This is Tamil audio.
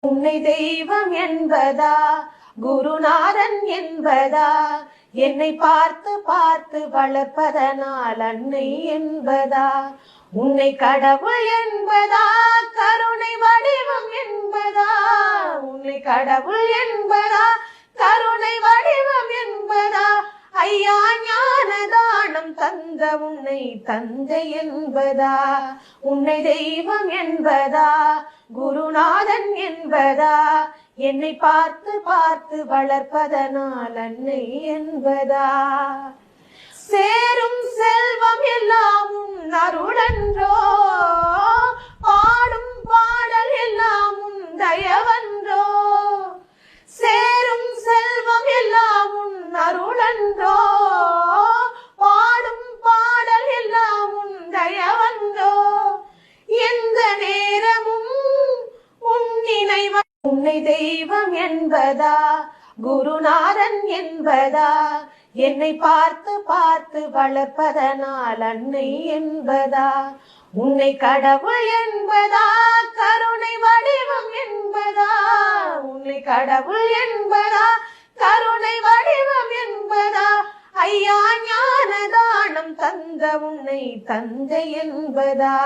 உன்னை தெய்வம் என்பதா, குருநாதன் என்பதா, என்னை பார்த்து பார்த்து வளர்ப்பதனால் அன்னை என்பதா, உன்னை கடவுள் என்பதா, கருணை வடிவம் என்பதா, உன்னை கடவுள் என்பதா, கருணை வடிவம் என்பதா, ஐயா ஞானதானம் தந்த உன்னை தந்தை என்பதா, உன்னை தெய்வம் என்பதா, குருநாதன் என்பதா, என்னை பார்த்து பார்த்து வளர்ப்பதனால் அன்னை என்பதா, சேரும் செல்வம் எல்லாம் உன் அருளன்றோ, பாடும் பாடல் எல்லாம் உன் தயவன்றோ, சேரும் செல்வம் எல்லாம் உன் அருளன்றோ, பாடும் பாடல் எல்லாம் உன் தயவன்றோ, எந்த நேரமும் உன் நினைவு. உன்னை தெய்வம் என்பதா, குருநாதன் என்பதா, என்னை பார்த்து பார்த்து வளர்ப்பதனால் அன்னை என்பதா, உன்னை கடவுள் என்பதா, கருணை வடிவம் என்பதா, உன்னை கடவுள் என்பதா, கருணை வடிவம் என்பதா, ஐயா ஞானதானம் தந்த உன்னை தந்தை என்பதா,